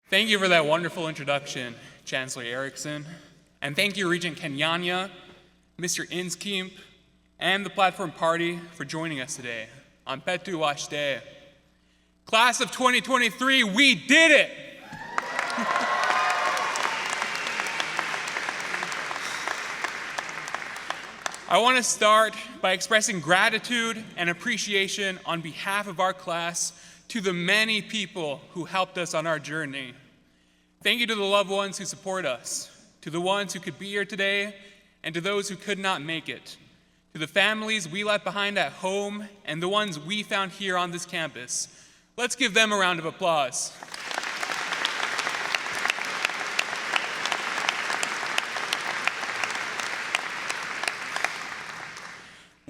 Thank you for that wonderful introduction, Chancellor Erickson. And thank you, Regent Kenyanya, Mr. Inskeep, and the Platform Party for joining us today on Petu Washte. Class of 2023, we did it! I want to start by expressing gratitude and appreciation on behalf of our class to the many people who helped us on our journey. Thank you to the loved ones who support us, to the ones who could be here today, and to those who could not make it, to the families we left behind at home and the ones we found here on this campus. Let's give them a round of applause.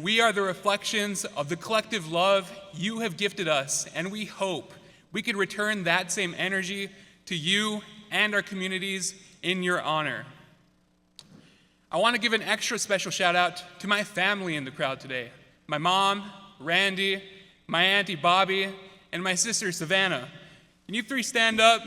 We are the reflections of the collective love you have gifted us, and we hope we can return that same energy to you and our communities in your honor. I want to give an extra special shout out to my family in the crowd today. My mom, Randy, my auntie Bobby, and my sister Savannah. Can you three stand up?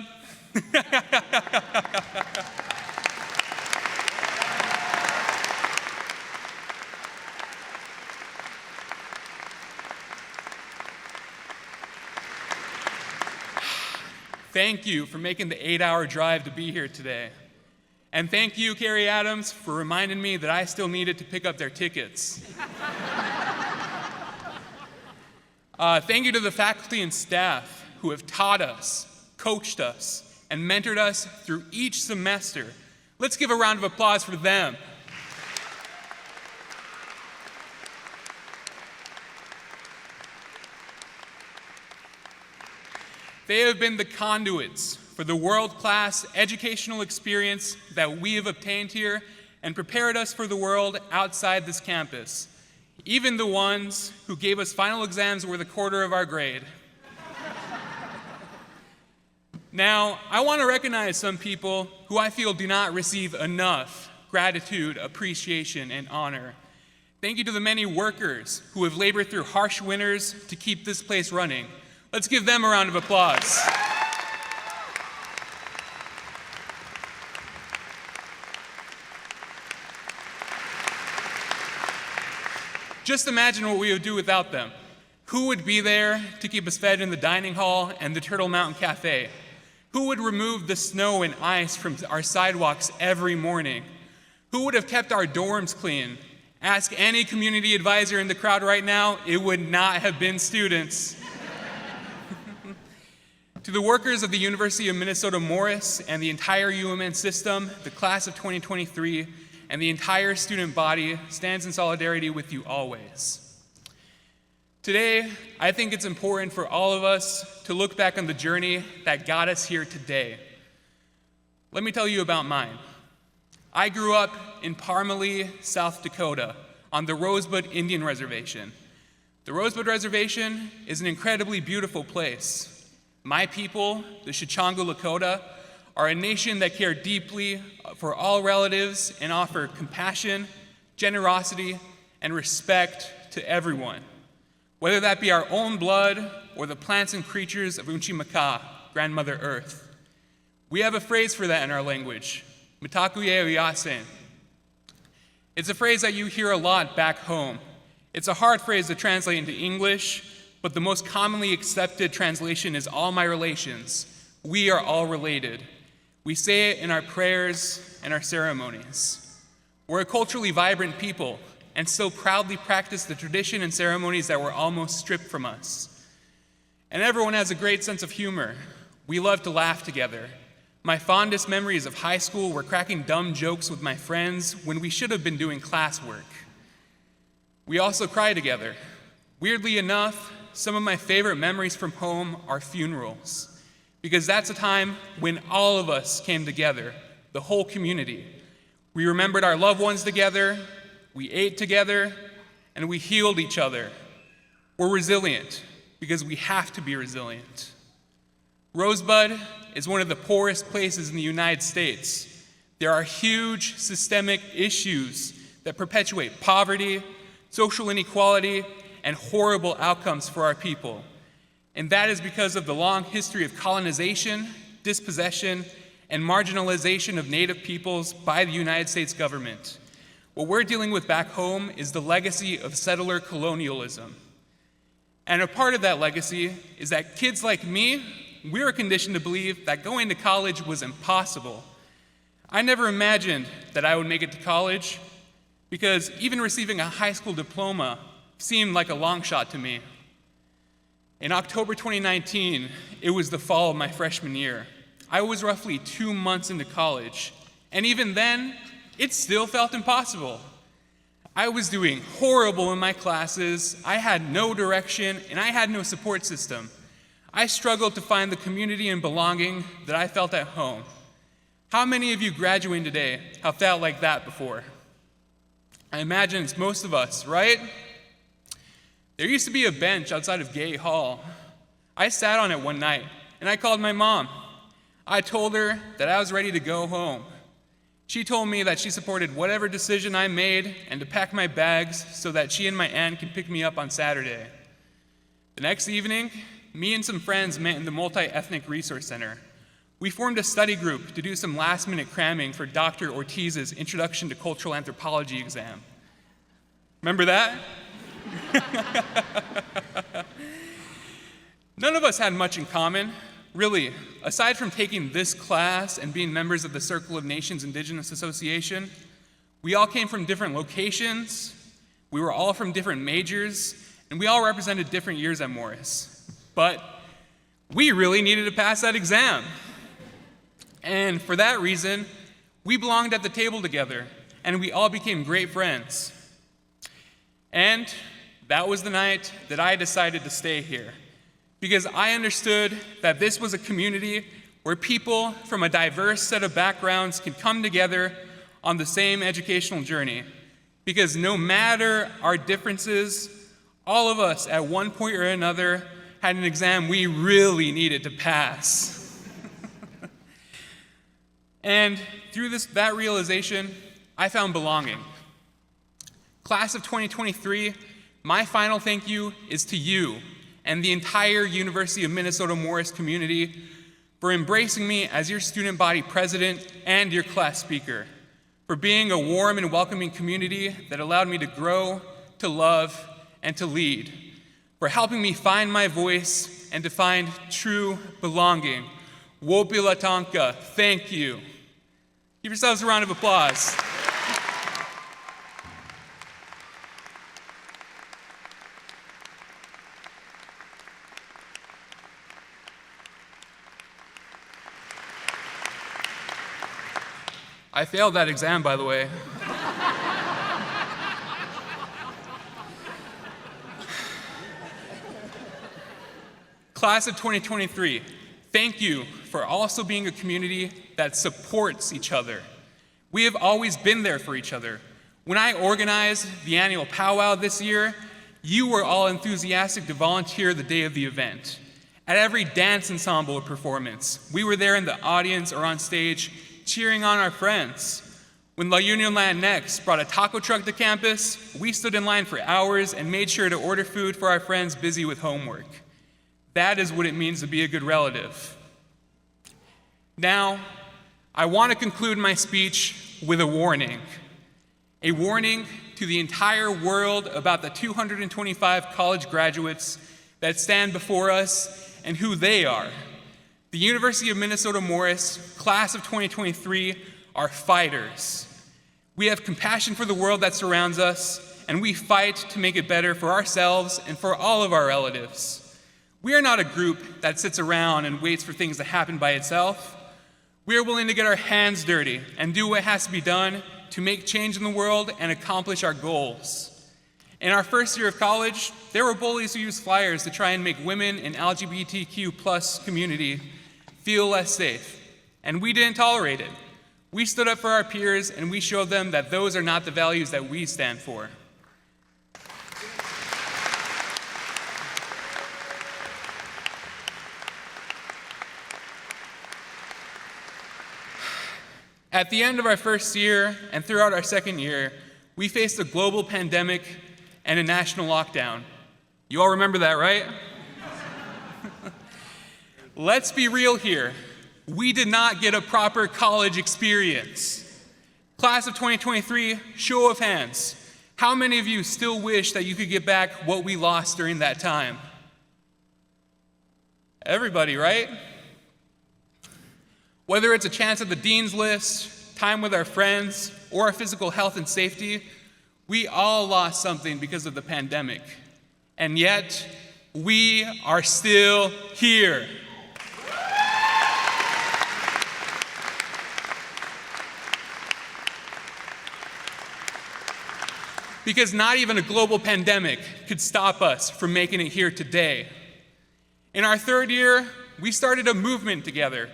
Thank you for making the 8-hour drive to be here today. And thank you, Carrie Adams, for reminding me that I still needed to pick up their tickets. Thank you to the faculty and staff who have taught us, coached us, and mentored us through each semester. Let's give a round of applause for them. They have been the conduits for the world-class educational experience that we have obtained here and prepared us for the world outside this campus, even the ones who gave us final exams worth a quarter of our grade. Now, I want to recognize some people who I feel do not receive enough gratitude, appreciation, and honor. Thank you to the many workers who have labored through harsh winters to keep this place running. Let's give them a round of applause. Just imagine what we would do without them. Who would be there to keep us fed in the dining hall and the Turtle Mountain Cafe? Who would remove the snow and ice from our sidewalks every morning? Who would have kept our dorms clean? Ask any community advisor in the crowd right now, it would not have been students. To the workers of the University of Minnesota Morris and the entire UMN system, the class of 2023, and the entire student body stands in solidarity with you always. Today, I think it's important for all of us to look back on the journey that got us here today. Let me tell you about mine. I grew up in Parmelee, South Dakota, on the Rosebud Indian Reservation. The Rosebud Reservation is an incredibly beautiful place. My people, the Sicangu Lakota, are a nation that care deeply for all relatives and offer compassion, generosity, and respect to everyone, whether that be our own blood or the plants and creatures of Unchimaka, Grandmother Earth. We have a phrase for that in our language, Mitakuye Uyasen. It's a phrase that you hear a lot back home. It's a hard phrase to translate into English, but the most commonly accepted translation is all my relations. We are all related. We say it in our prayers and our ceremonies. We're a culturally vibrant people and so proudly practice the tradition and ceremonies that were almost stripped from us. And everyone has a great sense of humor. We love to laugh together. My fondest memories of high school were cracking dumb jokes with my friends when we should have been doing classwork. We also cry together. Weirdly enough, some of my favorite memories from home are funerals, because that's a time when all of us came together, the whole community. We remembered our loved ones together, we ate together, and we healed each other. We're resilient, because we have to be resilient. Rosebud is one of the poorest places in the United States. There are huge systemic issues that perpetuate poverty, social inequality, and horrible outcomes for our people. And that is because of the long history of colonization, dispossession, and marginalization of Native peoples by the United States government. What we're dealing with back home is the legacy of settler colonialism. And a part of that legacy is that kids like me, we were conditioned to believe that going to college was impossible. I never imagined that I would make it to college because even receiving a high school diploma seemed like a long shot to me. In October 2019, it was the fall of my freshman year. I was roughly 2 months into college, and even then, it still felt impossible. I was doing horrible in my classes, I had no direction, and I had no support system. I struggled to find the community and belonging that I felt at home. How many of you graduating today have felt like that before? I imagine it's most of us, right? There used to be a bench outside of Gay Hall. I sat on it one night, and I called my mom. I told her that I was ready to go home. She told me that she supported whatever decision I made and to pack my bags so that she and my aunt could pick me up on Saturday. The next evening, me and some friends met in the Multi-Ethnic Resource Center. We formed a study group to do some last-minute cramming for Dr. Ortiz's Introduction to Cultural Anthropology exam. Remember that? None of us had much in common, really. Aside from taking this class and being members of the Circle of Nations Indigenous Association, we all came from different locations, we were all from different majors, and we all represented different years at Morris. But we really needed to pass that exam. And for that reason, we belonged at the table together, and we all became great friends. And that was the night that I decided to stay here, because I understood that this was a community where people from a diverse set of backgrounds could come together on the same educational journey. Because no matter our differences, all of us at one point or another had an exam we really needed to pass. And through that realization, I found belonging. Class of 2023, my final thank you is to you and the entire University of Minnesota Morris community for embracing me as your student body president and your class speaker, for being a warm and welcoming community that allowed me to grow, to love, and to lead, for helping me find my voice and to find true belonging. Wopilatanka, thank you. Give yourselves a round of applause. I failed that exam, by the way. Class of 2023, thank you for also being a community that supports each other. We have always been there for each other. When I organized the annual powwow this year, you were all enthusiastic to volunteer the day of the event. At every dance ensemble or performance, we were there in the audience or on stage cheering on our friends. When La Union Latinx brought a taco truck to campus, we stood in line for hours and made sure to order food for our friends busy with homework. That is what it means to be a good relative. Now, I want to conclude my speech with a warning to the entire world about the 225 college graduates that stand before us and who they are. The University of Minnesota Morris, class of 2023, are fighters. We have compassion for the world that surrounds us, and we fight to make it better for ourselves and for all of our relatives. We are not a group that sits around and waits for things to happen by itself. We are willing to get our hands dirty and do what has to be done to make change in the world and accomplish our goals. In our first year of college, there were bullies who used flyers to try and make women and LGBTQ+ community feel less safe, and we didn't tolerate it. We stood up for our peers, and we showed them that those are not the values that we stand for. At the end of our first year and throughout our second year, we faced a global pandemic and a national lockdown. You all remember that, right? Let's be real here. we did not get a proper college experience. Class of 2023, show of hands. How many of you still wish that you could get back what we lost during that time? Everybody, right? Whether it's a chance at the dean's list, time with our friends, or our physical health and safety, we all lost something because of the pandemic. And yet, we are still here. Because not even a global pandemic could stop us from making it here today. In our third year, we started a movement together.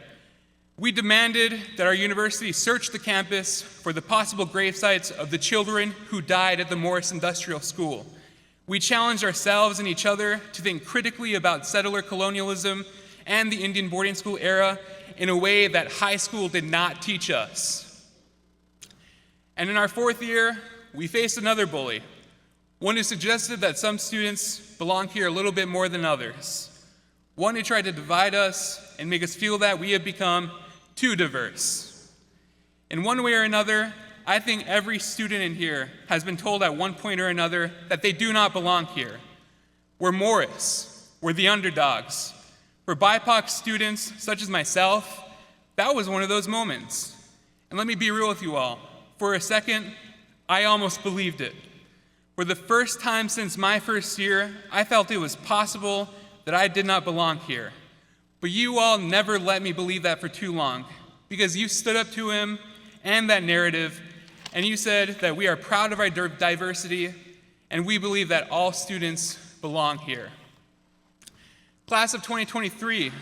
We demanded that our university search the campus for the possible gravesites of the children who died at the Morris Industrial School. We challenged ourselves and each other to think critically about settler colonialism and the Indian boarding school era in a way that high school did not teach us. And in our fourth year, we faced another bully, one who suggested that some students belong here a little bit more than others, one who tried to divide us and make us feel that we have become too diverse. In one way or another, I think every student in here has been told at one point or another that they do not belong here. We're Morris, we're the underdogs. For BIPOC students such as myself, that was one of those moments. And let me be real with you all. For a second, I almost believed it. For the first time since my first year, I felt it was possible that I did not belong here. But you all never let me believe that for too long, because you stood up to him and that narrative, and you said that we are proud of our diversity, and we believe that all students belong here. Class of 2023,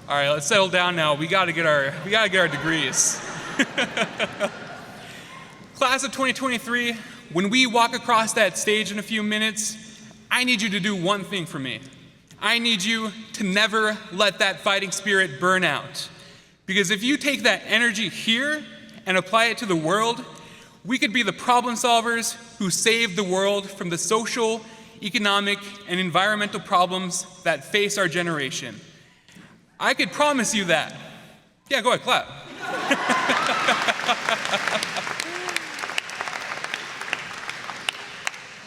all right, let's settle down now. We gotta get our degrees. Class of 2023, when we walk across that stage in a few minutes, I need you to do one thing for me. I need you to never let that fighting spirit burn out. Because if you take that energy here and apply it to the world, we could be the problem solvers who save the world from the social, economic, and environmental problems that face our generation. I could promise you that. Yeah, go ahead, clap.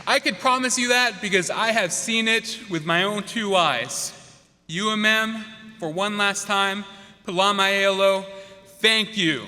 I could promise you that because I have seen it with my own two eyes. UMM, for one last time, Palama Elo, thank you.